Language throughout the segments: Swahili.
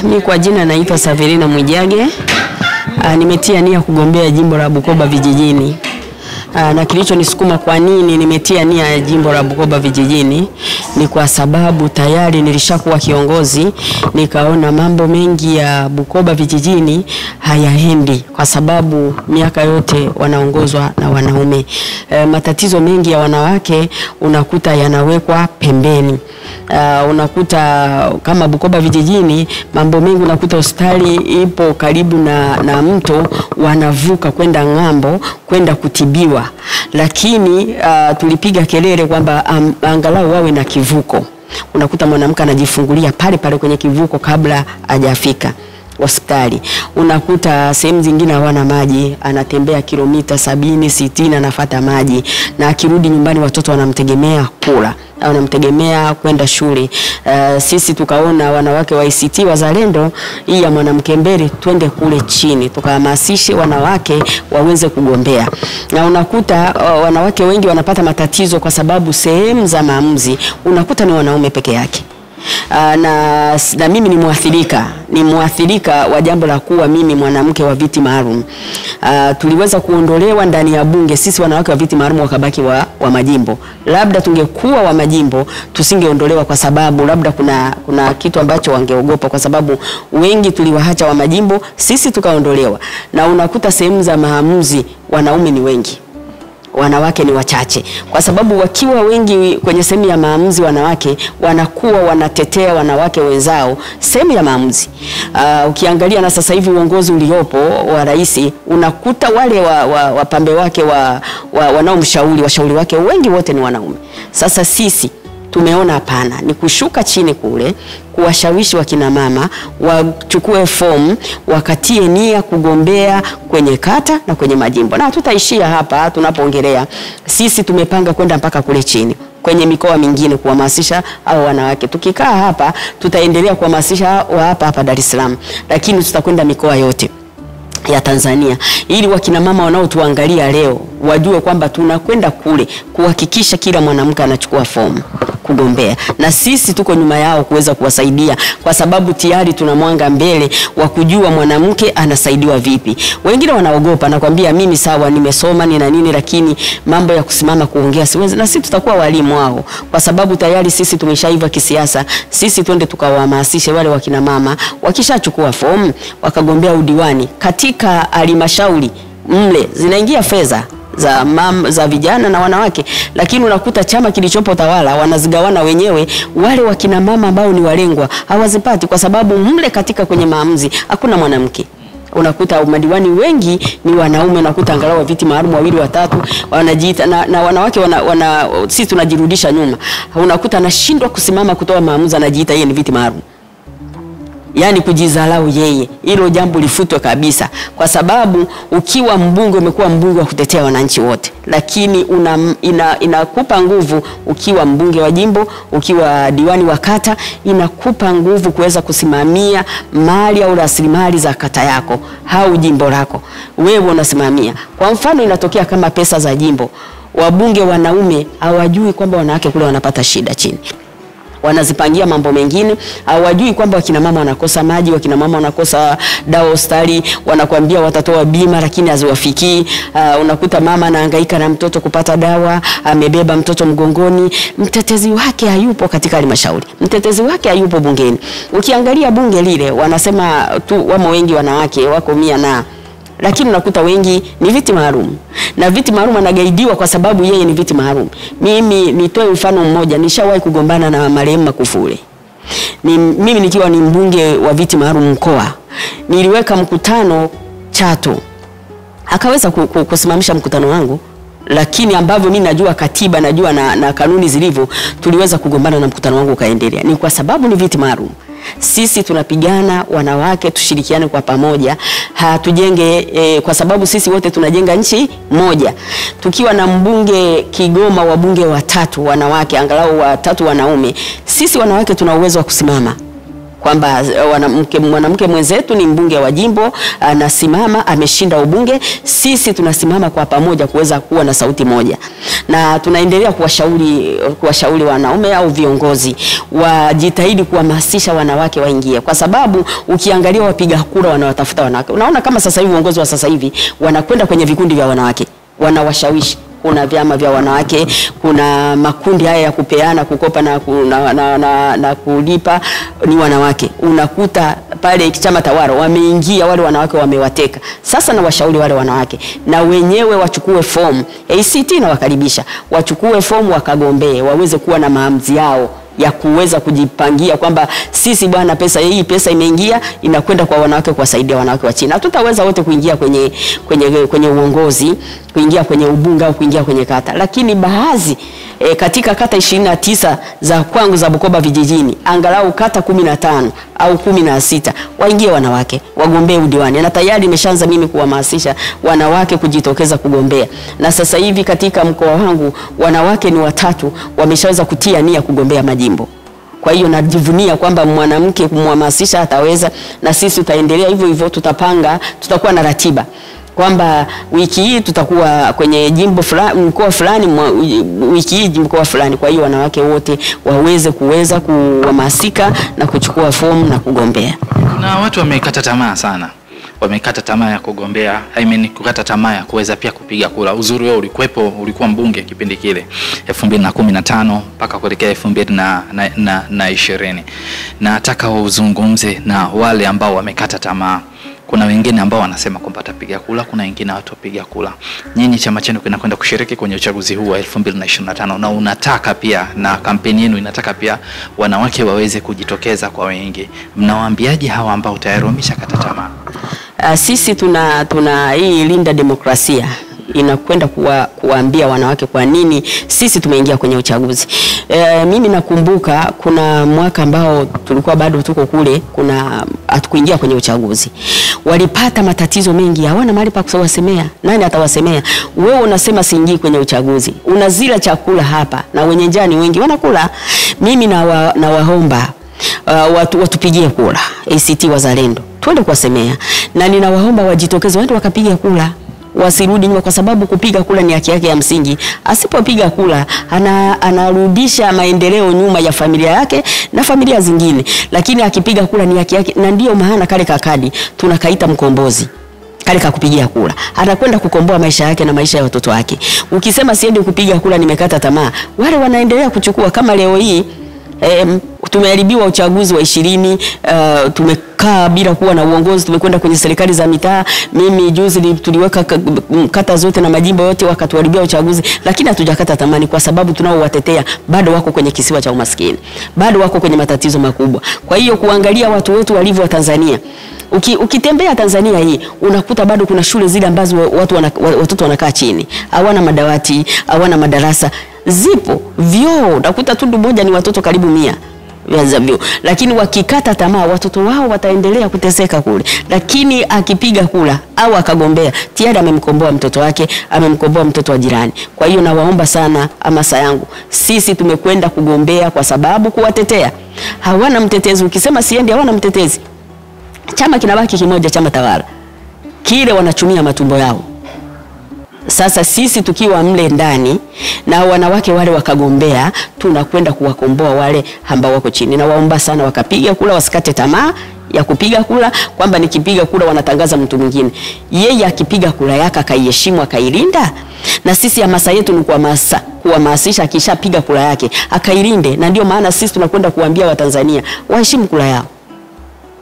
Mimi kwa jina naitwa Saverina Mwijage. Nimetia nia kugombea jimbo la Bukoba vijijini. Na kilicho nisukuma kwa nini nimetia nia ya jimbo la Bukoba vijijini ni kwa sababu tayari nilishakuwa kiongozi, nikaona mambo mengi ya Bukoba vijijini hayaendi kwa sababu miaka yote wanaongozwa na wanaume. Matatizo mengi ya wanawake unakuta yanawekwa pembeni. Unakuta kama Bukoba vijijini mambo mengi, unakuta hospitali ipo karibu na mto, wanavuka kwenda ng'ambo kwenda kutibiwa, lakini tulipiga kelele kwamba angalau wawe na kivuko. Unakuta mwanamke anajifungulia pale pale kwenye kivuko kabla hajafika hospitali. Unakuta sehemu zingine hawana maji, anatembea kilomita 70-60 anafuata maji, na akirudi nyumbani watoto wanamtegemea kula, wanamtegemea kwenda shule. Sisi tukaona wanawake wa ICT Wazalendo, hii ya mwanamke mbele, twende kule chini tukahamasishe wanawake waweze kugombea. Na unakuta wanawake wengi wanapata matatizo kwa sababu sehemu za maamuzi unakuta ni wanaume peke yake. Na mimi ni muathirika wa jambo la kuwa mimi mwanamke wa viti maalum. Tuliweza kuondolewa ndani ya bunge, sisi wanawake wa viti maalum wakabaki wa majimbo. Labda tungekuwa wa majimbo tusingeondolewa kwa sababu labda kuna kitu ambacho wangeogopa, kwa sababu wengi tuliwaacha wa majimbo, sisi tukaondolewa. Na unakuta sehemu za maamuzi wanaume ni wengi, wanawake ni wachache, kwa sababu wakiwa wengi kwenye sehemu ya maamuzi wanawake wanakuwa wanatetea wanawake wenzao sehemu ya maamuzi. Ukiangalia na sasa hivi uongozi uliopo wa rais, unakuta wale wapambe wake wanaomshauri, washauri wake wengi wote ni wanaume. Sasa sisi tumeona hapana, ni kushuka chini kule kuwashawishi wakina mama wachukue fomu, wakatie nia kugombea kwenye kata na kwenye majimbo. Na tutaishia hapa tunapoongelea. Sisi tumepanga kwenda mpaka kule chini kwenye mikoa mingine kuhamasisha hao wanawake. Tukikaa hapa tutaendelea kuhamasisha hapa Dar es Salaam, lakini tutakwenda mikoa yote ya Tanzania ili wakina mama wanaotuangalia leo wajue kwamba tunakwenda kule kuhakikisha kila mwanamke anachukua fomu kugombea, na sisi tuko nyuma yao kuweza kuwasaidia, kwa sababu tayari tuna mwanga mbele wa kujua mwanamke anasaidiwa vipi. Wengine wanaogopa na kwambia mimi sawa nimesoma nina nini, lakini mambo ya kusimama kuongea siwezi. Na sisi tutakuwa walimu wao, kwa sababu tayari sisi tumeshaiva kisiasa. Sisi twende tukawahamasishe wale wakina mama, wakishachukua fomu wakagombea udiwani katika halmashauri mle zinaingia fedha za vijana na wanawake, lakini unakuta chama kilichopo tawala wanazigawana wenyewe. Wale wakina mama ambao ni walengwa hawazipati, kwa sababu mle katika kwenye maamuzi hakuna mwanamke. Unakuta madiwani wengi ni wanaume, unakuta angalau viti maalum 2-3 wanajiita, na wanawake sisi tunajirudisha nyuma. Unakuta anashindwa kusimama kutoa maamuzi, anajiita yeye ni viti maalum. Yani kujizalau yeye. Hilo jambo lifutwe kabisa, kwa sababu ukiwa mbunge umekuwa mbunge wa kutetea wananchi wote, lakini inakupa nguvu ukiwa mbunge wa jimbo, ukiwa diwani wa kata, inakupa nguvu kuweza kusimamia mali au rasilimali za kata yako au jimbo lako. Wewe unasimamia. Kwa mfano inatokea kama pesa za jimbo, wabunge wanaume hawajui kwamba wanawake kule wanapata shida chini, wanazipangia mambo mengine. Hawajui kwamba wakina mama wanakosa maji, wakina mama wanakosa dawa hospitali, wanakuambia watatoa bima lakini haziwafikii. Unakuta mama anahangaika na mtoto kupata dawa, amebeba mtoto mgongoni, mtetezi wake hayupo katika halmashauri, mtetezi wake hayupo bungeni. Ukiangalia bunge lile wanasema tu wamo wengi wanawake wako 100 lakini unakuta wengi ni viti maalum, na viti maalum anagaidiwa kwa sababu yeye ni viti maalum. Mimi nitoe mfano mmoja, nishawahi kugombana na marehemu Magufuli. Mimi nikiwa ni mbunge wa viti maalum mkoa, niliweka mkutano Chato, akaweza kusimamisha mkutano wangu, lakini ambavyo mimi najua katiba, najua na kanuni zilivyo, tuliweza kugombana na mkutano wangu ukaendelea. Ni kwa sababu ni viti maalum. Sisi tunapigana wanawake, tushirikiane kwa pamoja, tujenge kwa sababu sisi wote tunajenga nchi moja. Tukiwa na mbunge Kigoma wabunge 3 wanawake, angalau 3 wanaume, sisi wanawake tuna uwezo wa kusimama kwamba mwanamke mwenzetu ni mbunge wa jimbo, anasimama, ameshinda ubunge, sisi tunasimama kwa pamoja kuweza kuwa na sauti moja. Na tunaendelea kuwashauri wanaume au viongozi wajitahidi kuhamasisha wanawake waingie, kwa sababu ukiangalia wapiga kura wanawatafuta wanawake. Unaona kama sasa hivi uongozi wa sasa hivi wanakwenda kwenye vikundi vya wanawake, wanawashawishi. Kuna vyama vya wanawake, kuna makundi haya ya kupeana, kukopa na kulipa, ni wanawake. Unakuta pale chama tawala wameingia wale wanawake, wamewateka. Sasa na washauri wale wanawake na wenyewe wachukue fomu. ACT na wakaribisha wachukue fomu, wakagombee, waweze kuwa na maamuzi yao ya kuweza kujipangia kwamba sisi bwana, pesa imeingia, inakwenda kwa wanawake, kuwasaidia wanawake wa chini. Hatutaweza wote kuingia kwenye uongozi, kuingia kwenye ubunge au kuingia kwenye kata, lakini baadhi katika kata 29 za kwangu za Bukoba vijijini, angalau kata 15 au 16 waingie wanawake wagombee udiwani. Na tayari nimeshaanza mimi kuhamasisha wanawake kujitokeza kugombea. Na sasa hivi katika mkoa wangu wanawake ni 3 wameshaweza kutia nia kugombea majimbo. Kwa hiyo najivunia kwamba mwanamke kumhamasisha ataweza, na sisi tutaendelea hivyo hivyo. Tutakuwa na ratiba kwamba wiki hii tutakuwa kwenye jimbo fulani, mkoa fulani, wiki hii mkoa fulani. Kwa hiyo wanawake wote kuweza kuhamasika na kuchukua fomu na kugombea. Na watu wamekata tamaa sana. Wamekata tamaa ya kugombea, kukata tamaa ya kuweza pia kupiga kura. Uzuri wewe ulikuwa mbunge kipindi kile 2015 mpaka kuelekea 2020. Na nataka uzungumze na wale ambao wamekata tamaa. Kuna wengine ambao wanasema kwamba watapiga kura, kuna wengine hawatapiga kura. Nyinyi chama chenu kinakwenda kushiriki kwenye uchaguzi huu wa 2025, na unataka pia, na kampeni yenu inataka pia wanawake waweze kujitokeza kwa wengi. Mnawaambiaje hawa ambao tayari wameshakata tamaa? Sisi tuna hii linda demokrasia inakwenda kuwaambia wanawake kwa nini sisi tumeingia kwenye uchaguzi. Mimi nakumbuka kuna mwaka ambao tulikuwa bado tuko kule, hatukuingia kwenye uchaguzi. Walipata matatizo mengi, hawana mahali pa kuwasemea. Nani atawasemea? Wewe unasema siingii kwenye uchaguzi, unazila chakula hapa na wenye njaa ni wengi wanakula. Mimi nawaomba watupigie kura, ACT Wazalendo, twende kuwasemea, na ninawaomba wajitokeze waende wakapiga kura, wasirudi nyuma, kwa sababu kupiga kura ni haki yake ya msingi. Asipopiga kura anarudisha maendeleo nyuma ya familia yake na familia zingine, lakini akipiga kura ni haki yake. Na ndio maana kale kakadi tunakaita mkombozi, kale kakupigia kura anakwenda kukomboa maisha yake na maisha ya watoto wake. Ukisema siendi kupiga kura, nimekata tamaa, wale wanaendelea kuchukua. Kama leo hii tumeharibiwa uchaguzi wa 20, tumekaa bila kuwa na uongozi, tumekwenda kwenye serikali za mitaa. Mimi juzi tuliweka kata zote na majimbo yote, wakatuharibia uchaguzi, lakini hatujakata tamani, kwa sababu tunaowatetea bado wako kwenye kisiwa cha umaskini, bado wako kwenye matatizo makubwa. Kwa hiyo kuangalia watu wetu walivyo wa Tanzania, ukitembea Tanzania hii unakuta bado kuna shule zile ambazo watoto wanakaa chini, hawana madawati, hawana madarasa. Zipo vyoo, utakuta tundu moja ni watoto karibu 100 vya vyoo. Lakini wakikata tamaa, watoto wao wataendelea kuteseka kule. Lakini akipiga kura au akagombea, tayari amemkomboa mtoto wake, amemkomboa mtoto wa jirani. Kwa hiyo nawaomba sana, hamasa yangu, sisi tumekwenda kugombea kwa sababu kuwatetea. Hawana mtetezi. Ukisema siendi, hawana mtetezi. Chama kinabaki kimoja, chama tawala. Kile wanachumia matumbo yao. Sasa sisi tukiwa mle ndani na wanawake wale wakagombea, tunakwenda kuwakomboa wale ambao wako chini. Na waomba sana wakapiga kura, wasikate tamaa ya kupiga kura, kwamba nikipiga kura wanatangaza mtu mwingine. Yeye akipiga kura yake akaiheshimu, akailinda, na sisi hamasa yetu ni kuhamasisha akishapiga kura yake akailinde. Na ndio maana sisi tunakwenda kuambia Watanzania waheshimu kura yao,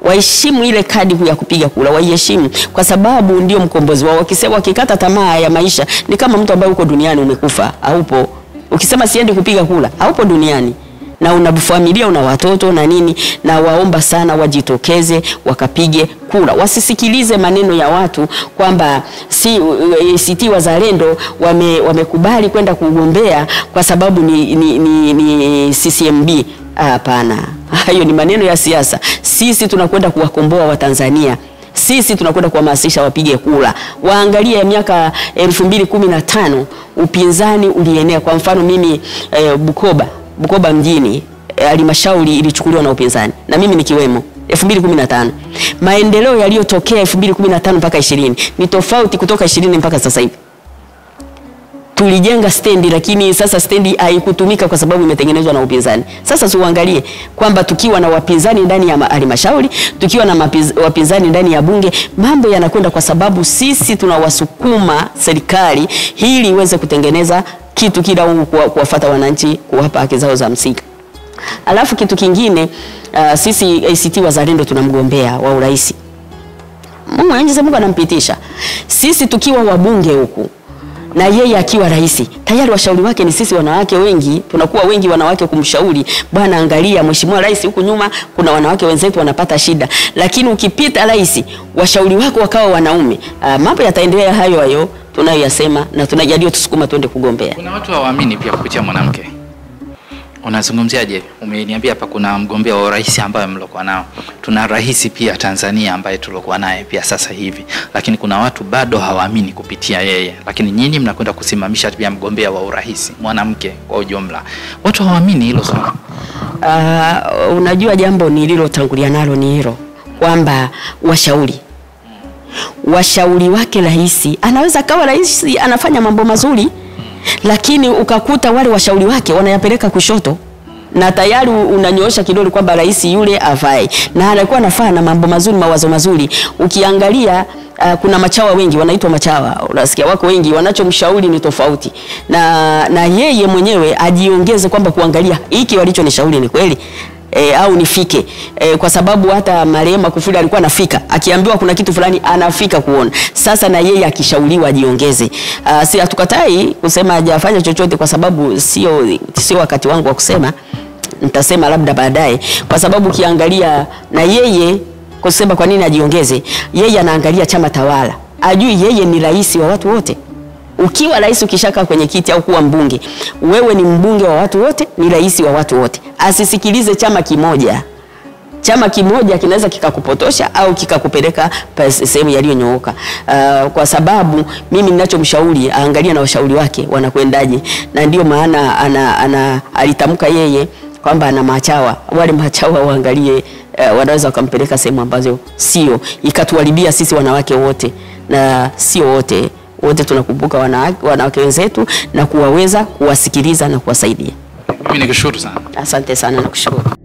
waheshimu ile kadi ya kupiga kura, waiheshimu, kwa sababu ndio mkombozi wao. Wakikata tamaa ya maisha ni kama mtu ambaye uko duniani umekufa, haupo. Ukisema siendi kupiga kura, haupo duniani, na una familia, una watoto na nini. Na waomba sana wajitokeze wakapige kura, wasisikilize maneno ya watu kwamba ACT Wazalendo wamekubali kwenda kugombea kwa sababu ni CCMB. Hapana, hayo ni maneno ya siasa. Sisi tunakwenda kuwakomboa Watanzania. Sisi tunakwenda kuhamasisha wapige kura. Waangalie miaka 2015 upinzani ulienea. Kwa mfano mimi Bukoba mjini, halmashauri ilichukuliwa na upinzani, na mimi nikiwemo. 2015. Maendeleo yaliyotokea 2015 mpaka 20 ni tofauti kutoka 20 mpaka sasa hivi. Tulijenga stendi lakini sasa stendi haikutumika kwa sababu imetengenezwa na upinzani. Sasa uangalie kwamba tukiwa na wapinzani ndani ya halmashauri, tukiwa na wapinzani ndani ya bunge, mambo yanakwenda kwa sababu sisi tunawasukuma serikali ili iweze kutengeneza kitu kila kuwafuata wananchi, kuwapa haki zao za msingi. Alafu kitu kingine, sisi ACT Wazalendo tuna mgombea wa urais. Mungu anampitisha. Sisi tukiwa wabunge huku na yeye akiwa rais, tayari washauri wake ni sisi wanawake wengi, tunakuwa wengi wanawake kumshauri, bwana angalia mheshimiwa rais huku nyuma kuna wanawake wenzetu wanapata shida. Lakini ukipita rais, washauri wako wakawa wanaume, mambo yataendelea hayo hayo tunayoyasema na tunajadili tusukuma twende kugombea. Kuna watu hawaamini pia kupitia mwanamke. Unazungumziaje? Umeniambia hapa kuna mgombea wa urais ambaye mlokuwa nao. Tuna rais pia Tanzania ambaye tulokuwa naye pia sasa hivi. Lakini kuna watu bado hawaamini kupitia yeye. Lakini nyinyi mnakwenda kusimamisha pia mgombea wa urais mwanamke kwa ujumla. Watu hawaamini hilo sana. Unajua jambo nililotangulia nalo ni hilo kwamba washauri wake rais, anaweza kawa rais anafanya mambo mazuri, lakini ukakuta wale washauri wake wanayapeleka kushoto na tayari unanyoosha kidole kwamba rais yule afai, na anakuwa anafanya na mambo mazuri, mawazo mazuri. Ukiangalia kuna machawa wengi wanaitwa machawa, unasikia wako wengi wanachomshauri ni tofauti, na yeye mwenyewe ajiongeze kwamba kuangalia hiki walichonishauri ni kweli au nifike, kwa sababu hata marehemu Magufuli alikuwa anafika, akiambiwa kuna kitu fulani anafika kuona. Sasa na yeye akishauriwa ajiongeze. Si hatukatai kusema hajafanya chochote kwa sababu sio wakati wangu wa kusema, nitasema labda baadaye, kwa sababu kiangalia na yeye kusema kwa nini ajiongeze, yeye anaangalia chama tawala, ajui yeye ni rais wa watu wote. Ukiwa rais ukishaka kwenye kiti au kuwa mbunge, wewe ni mbunge wa watu wote, ni rais wa watu wote. Asisikilize chama kimoja. Chama kimoja kinaweza kikakupotosha au kikakupeleka sehemu yaliyonyooka. Kwa sababu mimi ninachomshauri aangalia na washauri wake wanakwendaje, na ndio maana alitamka yeye kwamba ana machawa. Wale machawa waangalie, wanaweza wakampeleka sehemu ambazo sio, ikatuharibia sisi wanawake wote, na sio wote tunakumbuka wanawake wenzetu na kuwaweza kuwasikiliza na kuwasaidia. Mimi nikushukuru sana. Asante sana na kushukuru.